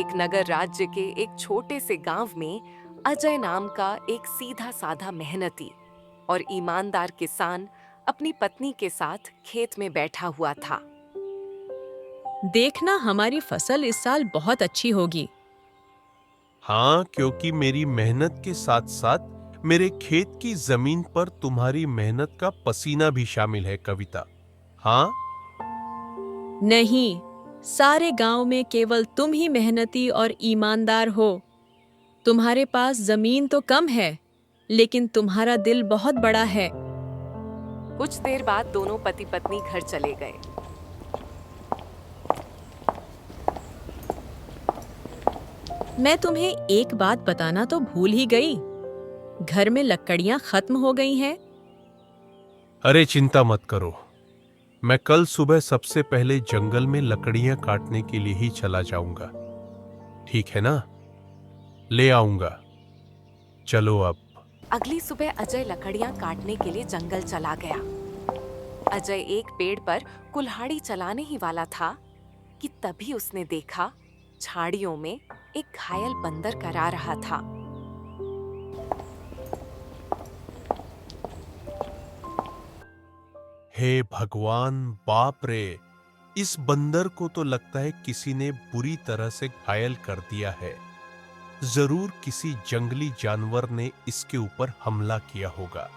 एक नगर राज्य के एक छोटे से गांव में अजय नाम का एक सीधा साधा मेहनती और ईमानदार किसान अपनी पत्नी के साथ खेत में बैठा हुआ था। देखना हमारी फसल इस साल बहुत अच्छी होगी। हाँ, क्योंकि मेरी मेहनत के साथ साथ मेरे खेत की जमीन पर तुम्हारी मेहनत का पसीना भी शामिल है, कविता। हाँ। नहीं, सारे गांव में केवल तुम ही मेहनती और ईमानदार हो। तुम्हारे पास जमीन तो कम है, लेकिन तुम्हारा दिल बहुत बड़ा है। कुछ देर बाद दोनों पति पत्नी घर चले गए। मैं तुम्हें एक बात बताना तो भूल ही गई। घर में लकड़ियां खत्म हो गई हैं। अरे चिंता मत करो, मैं कल सुबह सबसे पहले जंगल में लकड़ियां काटने के लिए ही चला जाऊंगा। ठीक है ना? ले आऊंगा। चलो अब। अगली सुबह अजय लकड़ियां काटने के लिए जंगल चला गया। अजय एक पेड़ पर कुल्हाड़ी चलाने ही वाला था कि तभी उसने देखा झाड़ियों में एक घायल बंदर करा रहा था। हे भगवान, बाप रे! इस बंदर को तो लगता है किसी ने बुरी तरह से घायल कर दिया है। जरूर किसी जंगली जानवर ने इसके ऊपर हमला किया होगा।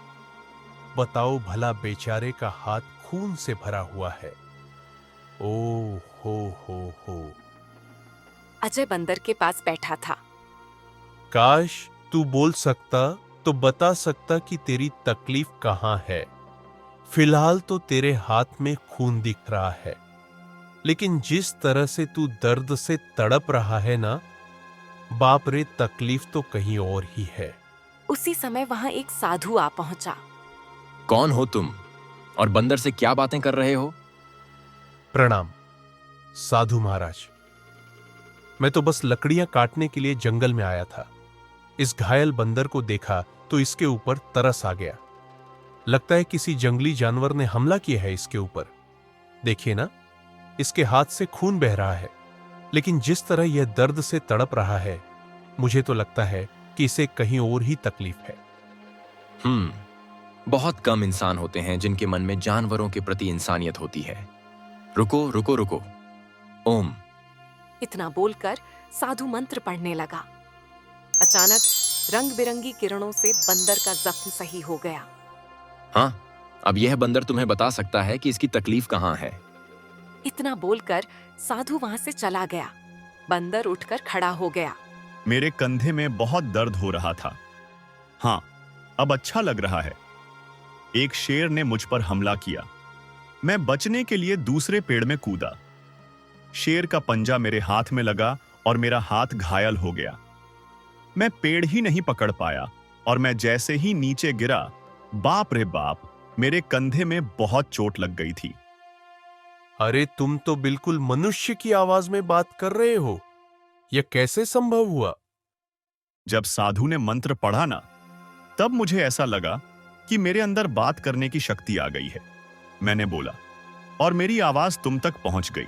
बताओ भला, बेचारे का हाथ खून से भरा हुआ है। ओ हो। अजय बंदर के पास बैठा था। काश तू बोल सकता तो बता सकता कि तेरी तकलीफ कहां है। फिलहाल तो तेरे हाथ में खून दिख रहा है, लेकिन जिस तरह से तू दर्द से तड़प रहा है ना, बाप रे, तकलीफ तो कहीं और ही है। उसी समय वहां एक साधु आ पहुंचा। कौन हो तुम और बंदर से क्या बातें कर रहे हो? प्रणाम साधु महाराज। मैं तो बस लकड़ियां काटने के लिए जंगल में आया था। इस घायल बंदर को देखा तो इसके ऊपर तरस आ गया। लगता है किसी जंगली जानवर ने हमला किया है इसके ऊपर। देखिए ना, इसके हाथ से खून बह रहा है, लेकिन जिस तरह यह दर्द से तड़प रहा है, मुझे तो लगता है कि इसे कहीं और ही तकलीफ है। बहुत कम इंसान होते हैं जिनके मन में जानवरों के प्रति इंसानियत होती है। रुको रुको रुको। ओम। इतना बोलकर साधु मंत्र पढ़ने लगा। अचानक रंग बिरंगी किरणों से बंदर का जख्म सही हो गया। हाँ, अब यह बंदर तुम्हें बता सकता है कि इसकी तकलीफ कहाँ है। इतना बोलकर साधु वहां से चला गया। बंदर उठकर खड़ा हो गया। मेरे कंधे में बहुत दर्द हो रहा था। हाँ, अब अच्छा लग रहा है। एक शेर ने मुझ पर हमला किया। मैं बचने के लिए दूसरे पेड़ में कूदा। शेर का पंजा मेरे हाथ में लगा और मेरा हाथ घायल हो गया। मैं पेड़ ही नहीं पकड़ पाया और मैं जैसे ही नीचे गिरा, बाप रे बाप, मेरे कंधे में बहुत चोट लग गई थी। अरे तुम तो बिल्कुल मनुष्य की आवाज में बात कर रहे हो। यह कैसे संभव हुआ? जब साधु ने मंत्र पढ़ा ना, तब मुझे ऐसा लगा कि मेरे अंदर बात करने की शक्ति आ गई है। मैंने बोला और मेरी आवाज तुम तक पहुंच गई।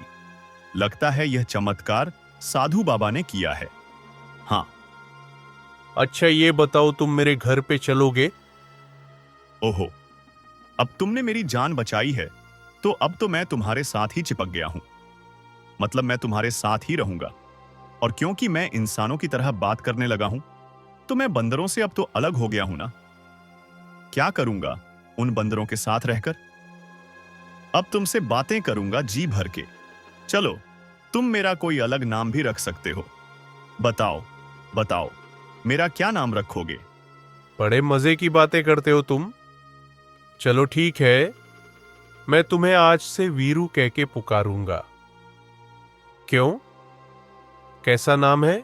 लगता है यह चमत्कार साधु बाबा ने किया है। हाँ। अच्छा ये बताओ, तुम मेरे घर पे चलोगे? ओहो, अब तुमने मेरी जान बचाई है, तो अब तो मैं तुम्हारे साथ ही चिपक गया हूं। मतलब मैं तुम्हारे साथ ही रहूंगा। और क्योंकि मैं इंसानों की तरह बात करने लगा हूं, तो मैं बंदरों से अब तो अलग हो गया हूं ना। क्या करूंगा उन बंदरों के साथ रहकर? अब तुमसे बातें करूंगा जी भर के। चलो, तुम मेरा कोई अलग नाम भी रख सकते हो। बताओ बताओ, मेरा क्या नाम रखोगे? बड़े मजे की बातें करते हो तुम। चलो ठीक है, मैं तुम्हें आज से वीरू कह के पुकारूंगा। क्यों? कैसा नाम है?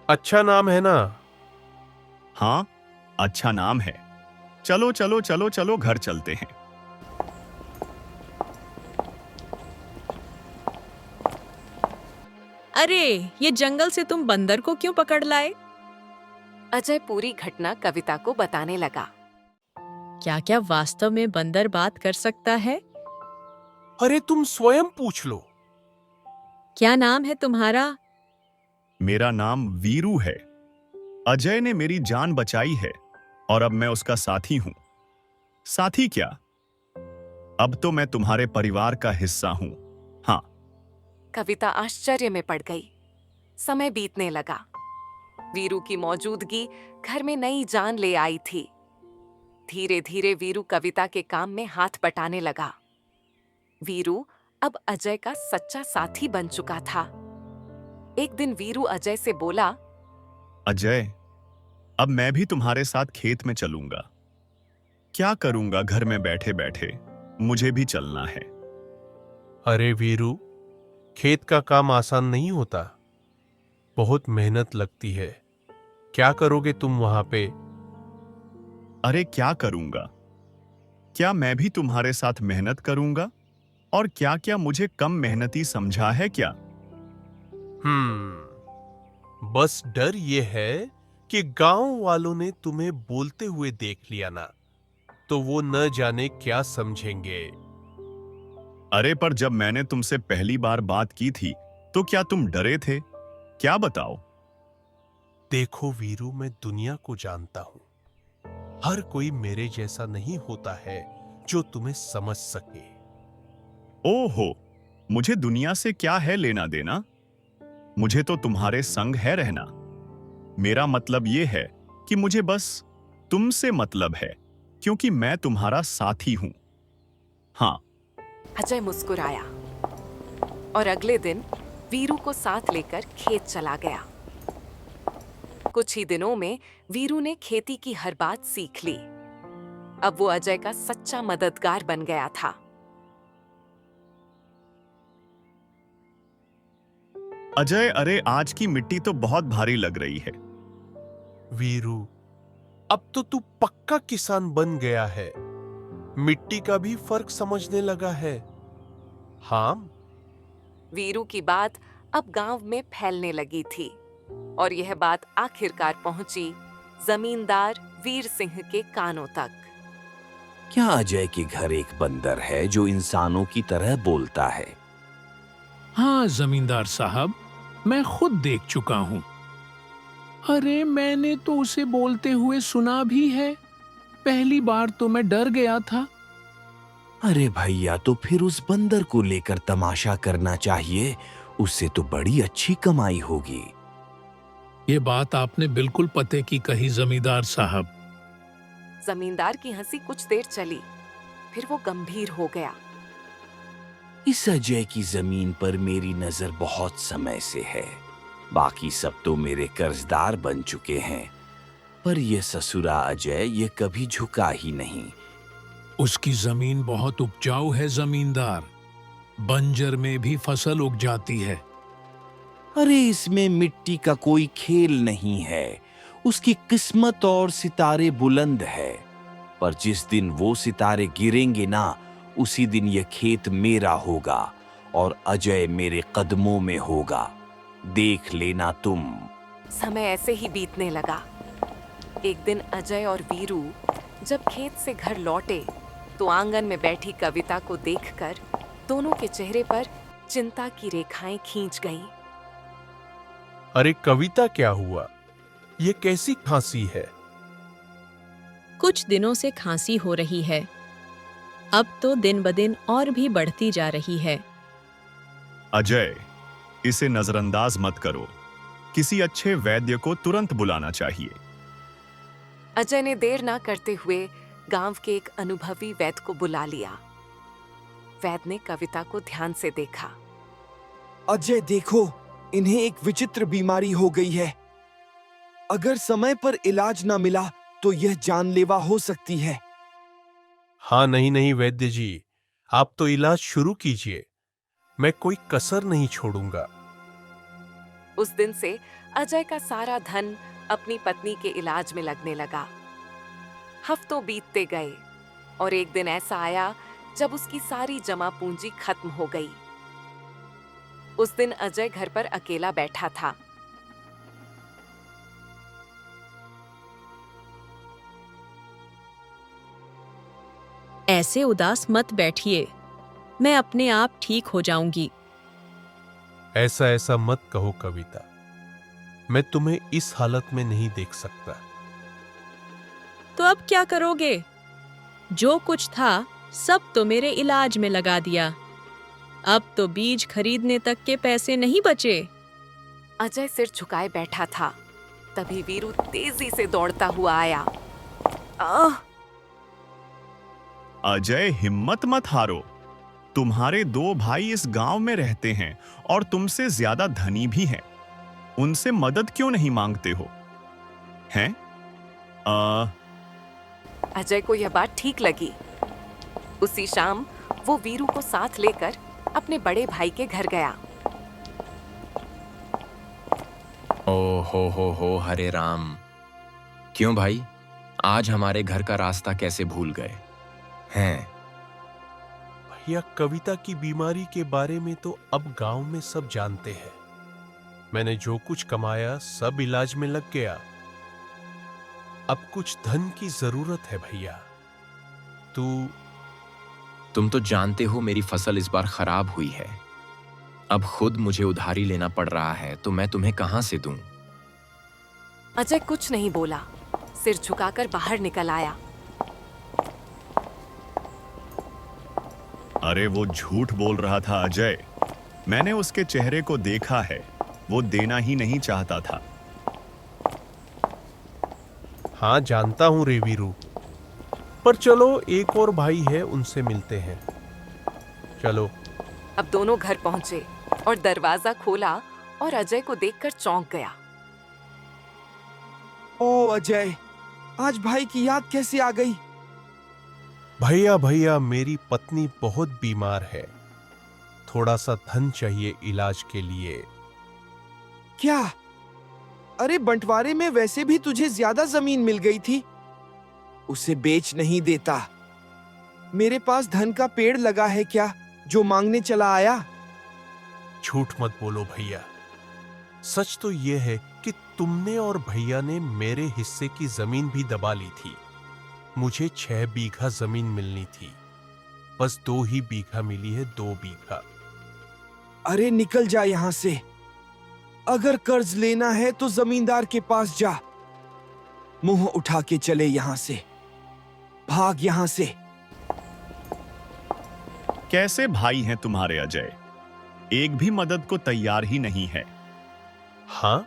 अच्छा नाम है ना? हाँ, अच्छा नाम है। चलो चलो चलो चलो, घर चलते हैं। अरे, ये जंगल से तुम बंदर को क्यों पकड़ लाए? अजय पूरी घटना कविता को बताने लगा। क्या वास्तव में बंदर बात कर सकता है? अरे तुम स्वयं पूछ लो। क्या नाम है तुम्हारा? मेरा नाम वीरू है। अजय ने मेरी जान बचाई है और अब मैं उसका साथी हूं। साथी क्या, अब तो मैं तुम्हारे परिवार का हिस्सा हूं। हाँ। कविता आश्चर्य में पड़ गई। समय बीतने लगा। वीरू की मौजूदगी घर में नई जान ले आई थी। धीरे धीरे वीरू कविता के काम में हाथ बटाने लगा। वीरू अब अजय का सच्चा साथी बन चुका था। एक दिन वीरू अजय से बोला, अजय, अब मैं भी तुम्हारे साथ खेत में चलूंगा। क्या करूंगा घर में बैठे बैठे, मुझे भी चलना है। अरे वीरू, खेत का काम आसान नहीं होता, बहुत मेहनत लगती है। क्या करोगे तुम वहां पे? अरे क्या करूंगा, क्या मैं भी तुम्हारे साथ मेहनत करूंगा? और क्या क्या मुझे कम मेहनती समझा है क्या? बस डर ये है कि गांव वालों ने तुम्हें बोलते हुए देख लिया ना, तो वो न जाने क्या समझेंगे। अरे पर जब मैंने तुमसे पहली बार बात की थी तो क्या तुम डरे थे? क्या बताओ? देखो वीरू, मैं दुनिया को जानता हूं। हर कोई मेरे जैसा नहीं होता है जो तुम्हें समझ सके। ओहो, मुझे दुनिया से क्या है लेना देना? मुझे तो तुम्हारे संग है रहना। मेरा मतलब यह है कि मुझे बस तुमसे मतलब है, क्योंकि मैं तुम्हारा साथी हूं। हाँ। अजय मुस्कुराया और अगले दिन वीरू को साथ लेकर खेत चला गया। कुछ ही दिनों में वीरू ने खेती की हर बात सीख ली। अब वो अजय का सच्चा मददगार बन गया था। अजय, अरे आज की मिट्टी तो बहुत भारी लग रही है। वीरू, अब तो तू पक्का किसान बन गया है। मिट्टी का भी फर्क समझने लगा है। हाँ। वीरू की बात अब गांव में फैलने लगी थी और यह बात आखिरकार पहुंची जमींदार वीर सिंह के कानों तक। क्या अजय के घर एक बंदर है जो इंसानों की तरह बोलता है? हाँ जमींदार साहब, मैं खुद देख चुका हूँ। अरे मैंने तो उसे बोलते हुए सुना भी है। पहली बार तो मैं डर गया था। अरे भैया, तो फिर उस बंदर को लेकर तमाशा करना चाहिए, उससे तो बड़ी अच्छी कमाई होगी। ये बात आपने बिल्कुल पते की कही जमींदार साहब। जमींदार की हंसी कुछ देर चली, फिर वो गंभीर हो गया। इस अजय की जमीन पर मेरी नजर बहुत समय से है। बाकी सब तो मेरे कर्जदार बन चुके हैं, पर ये ससुरा अजय ये कभी झुका ही नहीं। उसकी जमीन बहुत उपजाऊ है जमींदार, बंजर में भी फसल उग जाती है। अरे इसमें मिट्टी का कोई खेल नहीं है। उसकी किस्मत और सितारे बुलंद है, पर जिस दिन वो सितारे गिरेंगे ना, उसी दिन ये खेत मेरा होगा और अजय मेरे कदमों में होगा। देख लेना तुम। समय ऐसे ही बीतने लगा। एक दिन अजय और वीरू जब खेत से घर लौटे तो आंगन में बैठी कविता को देखकर दोनों के चेहरे पर चिंता की रेखाएं खींच गईं। अरे कविता, क्या हुआ? ये कैसी खांसी है? कुछ दिनों से खांसी हो रही है। अब तो दिन ब दिन और भी बढ़ती जा रही है। अजय, इसे नजरअंदाज मत करो। किसी अच्छे वैद्य को तुरंत बुलाना चाहिए। अजय ने देर ना करते हुए गांव के एक अनुभवी वैद्य को बुला लिया। वैद्य ने कविता को ध्यान से देखा। अजय देखो, इन्हें एक विचित्र बीमारी हो गई है। अगर समय पर इलाज ना मिला तो यह जानलेवा हो सकती है। हाँ, नहीं नहीं वैद्य जी, आप तो इलाज शुरू कीजिए। मैं कोई कसर नहीं छोड़ूंगा। उस दिन से अजय का सारा धन अपनी पत्नी के इलाज में लगने लगा। हफ्तों बीतते गए और एक दिन ऐसा आया जब उसकी सारी जमा पूंजी खत्म हो गई। उस दिन अजय घर पर अकेला बैठा था। ऐसे उदास मत बैठिए, मैं अपने आप ठीक हो जाऊंगी। ऐसा ऐसा मत कहो कविता। मैं तुम्हें इस हालत में नहीं देख सकता। तो अब क्या करोगे? जो कुछ था सब तो मेरे इलाज में लगा दिया। अब तो बीज खरीदने तक के पैसे नहीं बचे। अजय सिर झुकाए बैठा था। तभी वीरू तेजी से दौड़ता हुआ आया। आह! अजय, हिम्मत मत हारो। तुम्हारे दो भाई इस गांव में रहते हैं और तुमसे ज्यादा धनी भी हैं। उनसे मदद क्यों नहीं मांगते हो? हैं? अजय को यह बात ठीक लगी। उसी शाम वो वीरू को साथ लेकर अपने बड़े भाई के घर गया। ओ हो हरे राम। क्यों भाई, आज हमारे घर का रास्ता कैसे भूल गए हैं? भैया, कविता की बीमारी के बारे में तो अब गांव में सब जानते हैं। मैंने जो कुछ कमाया सब इलाज में लग गया। अब कुछ धन की जरूरत है भैया। तुम तो जानते हो मेरी फसल इस बार खराब हुई है। अब खुद मुझे उधारी लेना पड़ रहा है, तो मैं तुम्हें कहां से दूं? अजय कुछ नहीं बोला, सिर झुकाकर बाहर निकल आया। अरे वो झूठ बोल रहा था अजय। मैंने उसके चेहरे को देखा है, वो देना ही नहीं चाहता था। हाँ, जानता हूं रे वीरू, पर चलो एक और भाई है, उनसे मिलते हैं। चलो। अब दोनों घर पहुंचे और दरवाजा खोला और अजय को देखकर चौंक गया। ओ अजय, आज भाई की याद कैसे आ गई? भैया, मेरी पत्नी बहुत बीमार है। थोड़ा सा धन चाहिए इलाज के लिए। क्या? अरे बंटवारे में वैसे भी तुझे ज्यादा जमीन मिल गई थी। उसे बेच नहीं देता। मेरे पास धन का पेड़ लगा है क्या जो मांगने चला आया? झूठ मत बोलो भैया। सच तो यह है कि तुमने और भैया ने मेरे हिस्से की जमीन भी दबा ली थी। मुझे 6 बीघा जमीन मिलनी थी, बस 2 ही बीघा मिली है, 2 बीघा। अरे निकल जा यहां से। अगर कर्ज लेना है तो जमींदार के पास जा। मुंह उठा के चले यहां से। भाग यहां से। कैसे भाई हैं तुम्हारे अजय? एक भी मदद को तैयार ही नहीं है। हाँ,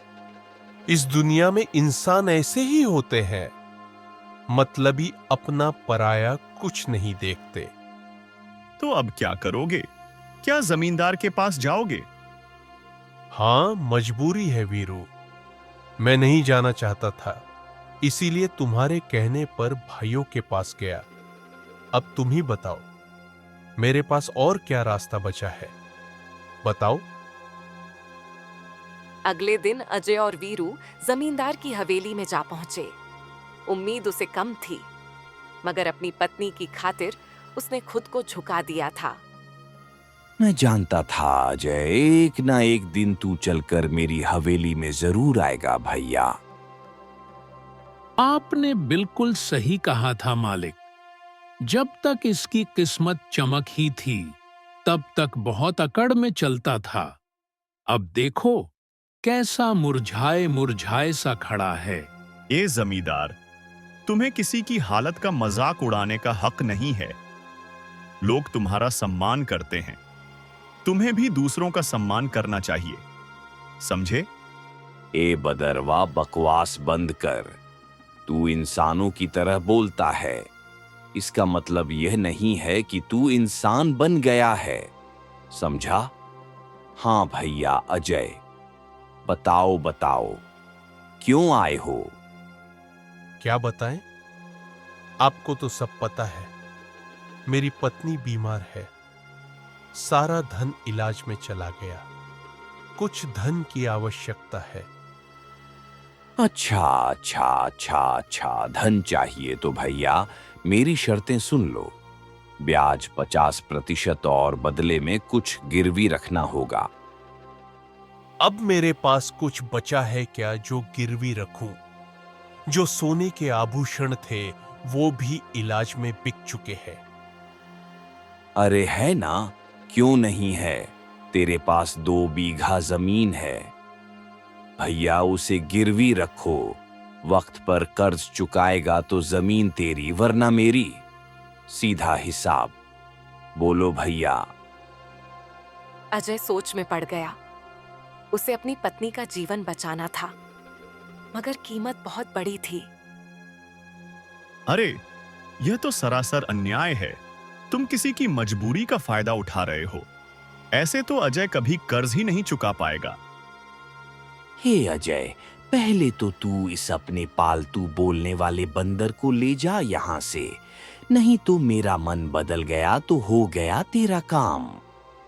इस दुनिया में इंसान ऐसे ही होते हैं। मतलबी अपना पराया कुछ नहीं देखते। तो अब क्या करोगे? क्या जमींदार के पास जाओगे? हाँ, मजबूरी है वीरू। मैं नहीं जाना चाहता था, इसीलिए तुम्हारे कहने पर भाइयों के पास गया। अब तुम ही बताओ, मेरे पास और क्या रास्ता बचा है? बताओ। अगले दिन अजय और वीरू जमींदार की हवेली में जा पहुंचे। उम्मीद उसे कम थी, मगर अपनी पत्नी की खातिर उसने खुद को झुका दिया था। मैं जानता था अजय, एक ना एक दिन तू चलकर मेरी हवेली में जरूर आएगा भैया। आपने बिल्कुल सही कहा था मालिक। जब तक इसकी किस्मत चमक ही थी, तब तक बहुत अकड़ में चलता था। अब देखो कैसा मुरझाए मुरझाए सा खड़ा है। ए जमींदार, तुम्हें किसी की हालत का मजाक उड़ाने का हक नहीं है। लोग तुम्हारा सम्मान करते हैं, तुम्हें भी दूसरों का सम्मान करना चाहिए, समझे? ए बदरवा, बकवास बंद कर। तू इंसानों की तरह बोलता है, इसका मतलब यह नहीं है कि तू इंसान बन गया है, समझा? हाँ भैया अजय, बताओ क्यों आए हो? क्या बताएं? आपको तो सब पता है। मेरी पत्नी बीमार है। सारा धन इलाज में चला गया। कुछ धन की आवश्यकता है। अच्छा, धन चाहिए तो भैया मेरी शर्तें सुन लो। ब्याज 50% और बदले में कुछ गिरवी रखना होगा। अब मेरे पास कुछ बचा है क्या जो गिरवी रखूं? जो सोने के आभूषण थे वो भी इलाज में बिक चुके हैं। अरे है ना, क्यों नहीं है? तेरे पास 2 बीघा जमीन है। भैया उसे गिरवी रखो, वक्त पर कर्ज चुकाएगा तो जमीन तेरी वरना मेरी, सीधा हिसाब। बोलो भैया। अजय सोच में पड़ गया। उसे अपनी पत्नी का जीवन बचाना था, मगर कीमत बहुत बड़ी थी। अरे, यह तो सरासर अन्याय है। तुम किसी की मजबूरी का फायदा उठा रहे हो। ऐसे तो अजय कभी कर्ज ही नहीं चुका पाएगा। हे अजय, पहले तो तू इस अपने पालतू बोलने वाले बंदर को ले जा यहाँ से, नहीं तो मेरा मन बदल गया तो हो गया तेरा काम।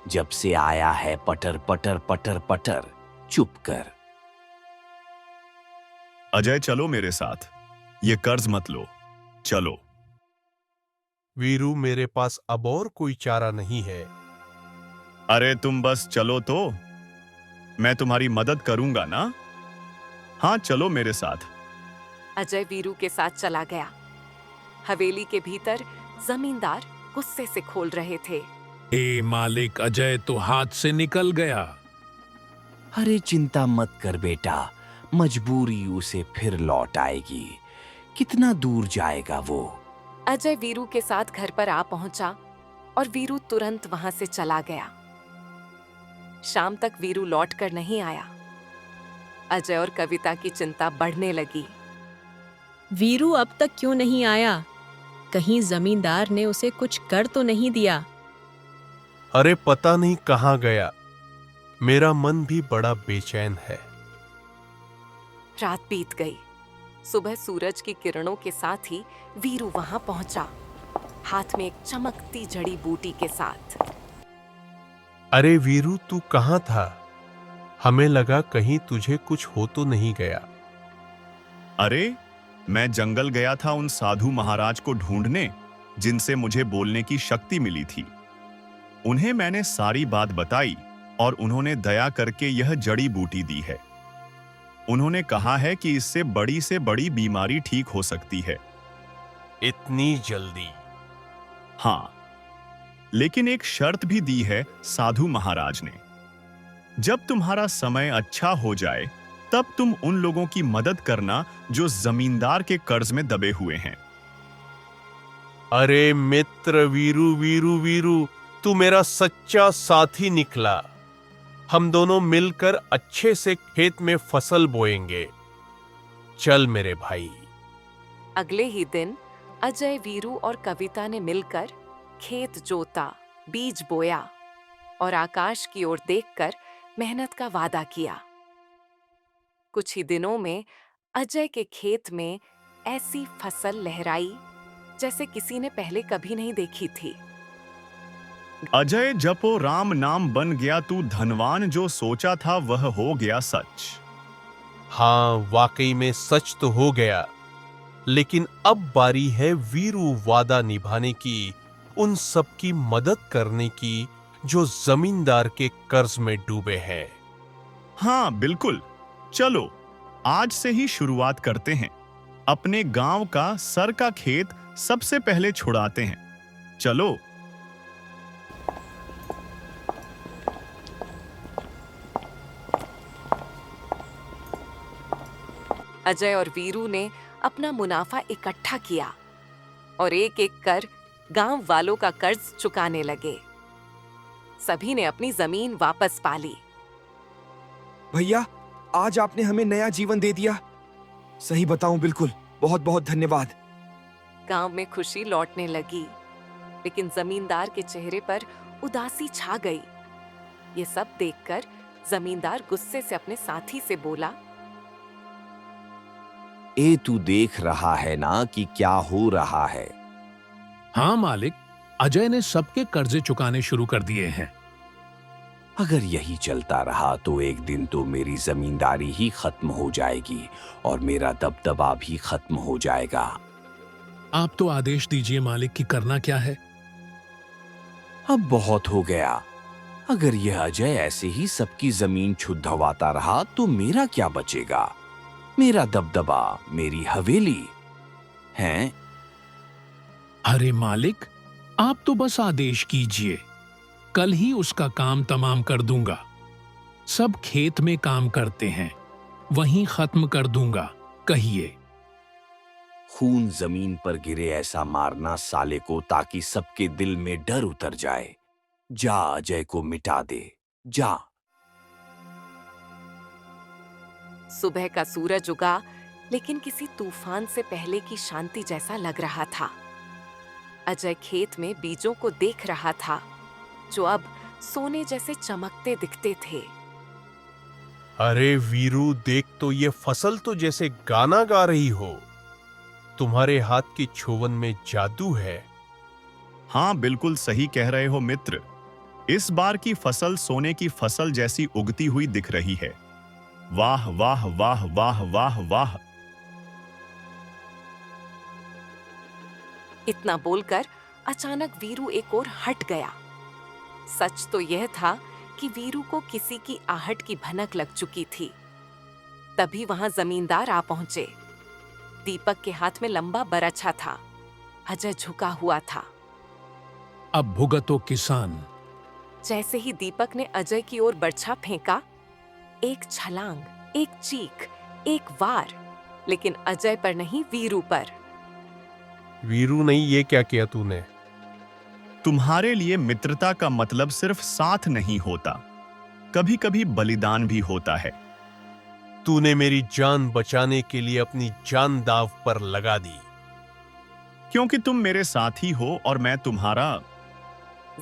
जब से आया है पटर पटर पटर पटर, चुप कर। अजय चलो मेरे साथ, ये कर्ज मत लो, चलो। वीरू, मेरे पास अब और कोई चारा नहीं है। अरे तुम बस चलो तो, मैं तुम्हारी मदद करूंगा ना। हाँ चलो मेरे साथ। अजय वीरू के साथ चला गया। हवेली के भीतर जमींदार गुस्से से खोल रहे थे। ए मालिक, अजय तो हाथ से निकल गया। अरे चिंता मत कर बेटा, मजबूरी उसे फिर लौट आएगी। कितना दूर जाएगा वो? अजय वीरू के साथ घर पर आ पहुंचा और वीरू तुरंत वहां से चला गया। शाम तक वीरू लौट कर नहीं आया। अजय और कविता की चिंता बढ़ने लगी। वीरू अब तक क्यों नहीं आया? कहीं जमींदार ने उसे कुछ कर तो नहीं दिया? अरे पता नहीं कहाँ गया। मेरा मन भी बड़ा बेचैन है। रात बीत गई। सुबह सूरज की किरणों के साथ ही वीरू वहां पहुंचा, हाथ में एक चमकती जड़ी बूटी के साथ। अरे वीरू, तू कहाँ था? हमें लगा कहीं तुझे कुछ हो तो नहीं गया। अरे, मैं जंगल गया था उन साधु महाराज को ढूंढने जिनसे मुझे बोलने की शक्ति मिली थी। उन्हें मैंने सारी बात बताई और उन्होंने दया करके यह जड़ी बूटी दी है। उन्होंने कहा है कि इससे बड़ी से बड़ी बीमारी ठीक हो सकती है। इतनी जल्दी? हाँ, लेकिन एक शर्त भी दी है साधु महाराज ने। जब तुम्हारा समय अच्छा हो जाए तब तुम उन लोगों की मदद करना जो जमींदार के कर्ज में दबे हुए हैं। अरे मित्र वीरू, वीरू वीरू, तू मेरा सच्चा साथी निकला। हम दोनों मिलकर अच्छे से खेत में फसल बोएंगे। चल मेरे भाई। अगले ही दिन अजय, वीरू और कविता ने मिलकर खेत जोता, बीज बोया और आकाश की ओर देखकर मेहनत का वादा किया। कुछ ही दिनों में अजय के खेत में ऐसी फसल लहराई जैसे किसी ने पहले कभी नहीं देखी थी। अजय जपो राम नाम बन गया तू धनवान, जो सोचा था वह हो गया सच। हाँ, वाकई में सच तो हो गया, लेकिन अब बारी है वीरू वादा निभाने की, उन सब की मदद करने की जो जमींदार के कर्ज में डूबे हैं। हाँ बिल्कुल, चलो आज से ही शुरुआत करते हैं। अपने गांव का सर का खेत सबसे पहले छुड़ाते हैं। चलो। अजय और वीरू ने अपना मुनाफा इकट्ठा किया और एक एक कर गांव वालों का कर्ज चुकाने लगे। सभी ने अपनी जमीन वापस पा ली। भैया, आज आपने हमें नया जीवन दे दिया। सही बताऊं, बिल्कुल बहुत बहुत धन्यवाद। गांव में खुशी लौटने लगी, लेकिन जमींदार के चेहरे पर उदासी छा गई। ये सब देखकर जमींदार गुस्से से अपने साथी से बोला, ए तू देख रहा है ना कि क्या हो रहा है? हाँ मालिक, अजय ने सबके कर्जे चुकाने शुरू कर दिए हैं। अगर यही चलता रहा तो एक दिन तो मेरी जमींदारी ही खत्म हो जाएगी और मेरा दबदबा भी खत्म हो जाएगा। आप तो आदेश दीजिए मालिक कि करना क्या है। अब बहुत हो गया। अगर यह अजय ऐसे ही सबकी जमीन छुड़वाता रहा तो मेरा क्या बचेगा? मेरा दबदबा, मेरी हवेली हैं? अरे मालिक, आप तो बस आदेश कीजिए, कल ही उसका काम तमाम कर दूंगा। सब खेत में काम करते हैं, वहीं खत्म कर दूंगा। कहिए। खून जमीन पर गिरे ऐसा मारना साले को, ताकि सबके दिल में डर उतर जाए। जा, अजय को मिटा दे, जा। सुबह का सूरज उगा, लेकिन किसी तूफान से पहले की शांति जैसा लग रहा था। अजय खेत में बीजों को देख रहा था, जो अब सोने जैसे चमकते दिखते थे। अरे वीरू, देख तो ये फसल तो जैसे गाना गा रही हो। तुम्हारे हाथ की छुवन में जादू है। हाँ, बिल्कुल सही कह रहे हो मित्र। इस बार की फसल सोने की फसल जैसी उगती हुई दिख रही है। वाह वाह वाह वाह वाह वाह। इतना बोलकर अचानक वीरू एक ओर हट गया। सच तो यह था कि वीरू को किसी की आहट की भनक लग चुकी थी। तभी वहां जमींदार आ पहुंचे। दीपक के हाथ में लंबा बरछा था। अजय झुका हुआ था। अब भुगतो किसान। जैसे ही दीपक ने अजय की ओर बरछा फेंका, एक छलांग, एक चीख, एक वार, लेकिन अजय पर नहीं, वीरू पर। वीरू नहीं, ये क्या किया तूने? तुम्हारे लिए मित्रता का मतलब सिर्फ साथ नहीं होता, कभी कभी बलिदान भी होता है। तूने मेरी जान बचाने के लिए अपनी जान दांव पर लगा दी। क्योंकि तुम मेरे साथी हो और मैं तुम्हारा।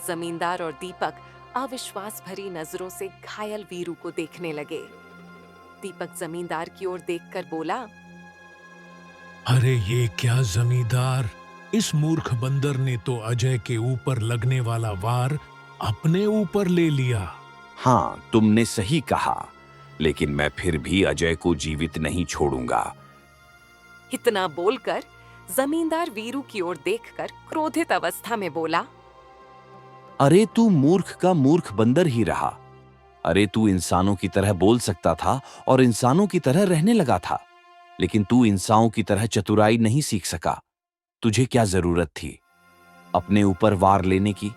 जमींदार और दीपक अविश्वास भरी नजरों से घायल वीरू को देखने लगे। दीपक जमींदार की ओर देखकर बोला, अरे ये क्या जमींदार, इस मूर्ख बंदर ने तो अजय के ऊपर लगने वाला वार अपने ऊपर ले लिया। हाँ, तुमने सही कहा, लेकिन मैं फिर भी अजय को जीवित नहीं छोड़ूंगा। इतना बोलकर जमींदार वीरू की ओर देखकर क्रोधित अवस्था में बोला, अरे तू मूर्ख का मूर्ख बंदर ही रहा। अरे तू इंसानों की तरह बोल सकता था और इंसानों की तरह रहने लगा था, लेकिन तू इंसानों की तरह चतुराई नहीं सीख सका। तुझे क्या जरूरत थी अपने ऊपर वार लेने की?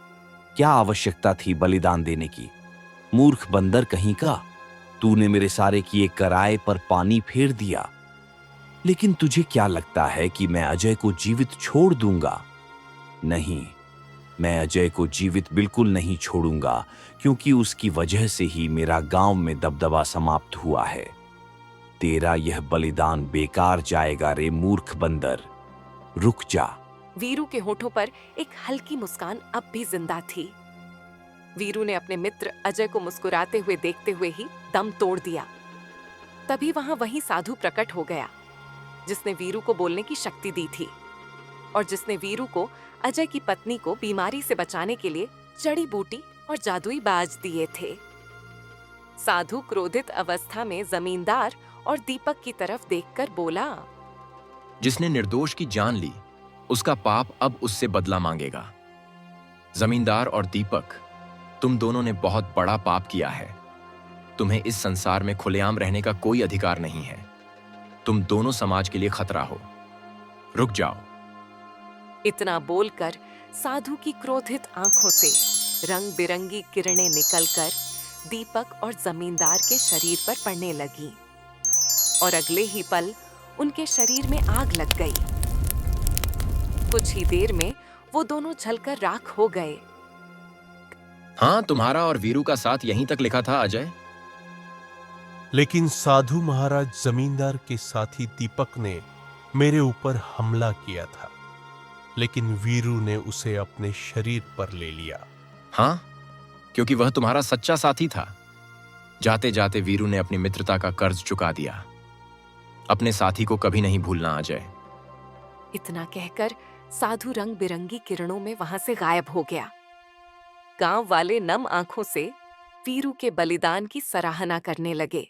क्या आवश्यकता थी बलिदान देने की? मूर्ख बंदर कहीं का, तूने मेरे सारे किए कराए पर पानी फेर दिया। लेकिन तुझे क्या लगता है कि मैं अजय को जीवित छोड़ दूंगा? नहीं, मैं अजय को जीवित बिल्कुल नहीं छोड़ूंगा, क्योंकि उसकी वजह से ही मेरा गांव में दबदबा समाप्त हुआ है। तेरा यह बलिदान बेकार जाएगा रे मूर्ख बंदर। रुक जा। वीरू के होठों पर एक हल्की मुस्कान अब भी जिंदा थी। वीरू ने अपने मित्र अजय को मुस्कुराते हुए देखते हुए ही दम तोड़ दिया। तभी वहीं साधु प्रकट हो गया, जिसने वीरू को बोलने की शक्ति दी थी और जिसने वीरू को अजय की पत्नी को बीमारी से बचाने के लिए जड़ी बूटी और जादुई बाज दिए थे। साधु क्रोधित अवस्था में जमींदार और दीपक की तरफ देखकर बोला, जिसने निर्दोष की जान ली, उसका पाप अब उससे बदला मांगेगा। जमींदार और दीपक, तुम दोनों ने बहुत बड़ा पाप किया है। तुम्हें इस संसार में खुलेआम रहने का कोई अधिकार नहीं है। तुम दोनों समाज के लिए खतरा हो। रुक जाओ। इतना बोलकर साधु की क्रोधित आंखों से रंग बिरंगी किरणें निकलकर दीपक और जमींदार के शरीर पर पड़ने लगी और अगले ही पल उनके शरीर में आग लग गई। कुछ ही देर में वो दोनों जलकर राख हो गए। हाँ, तुम्हारा और वीरू का साथ यहीं तक लिखा था अजय। लेकिन साधु महाराज, जमींदार के साथी दीपक ने मेरे ऊपर हमला किया था, लेकिन वीरू ने उसे अपने शरीर पर ले लिया। हाँ, क्योंकि वह तुम्हारा सच्चा साथी था। जाते जाते वीरू ने अपनी मित्रता का कर्ज चुका दिया। अपने साथी को कभी नहीं भूलना अजय। इतना कहकर साधु रंग बिरंगी किरणों में वहां से गायब हो गया। गांव वाले नम आंखों से वीरू के बलिदान की सराहना करने लगे।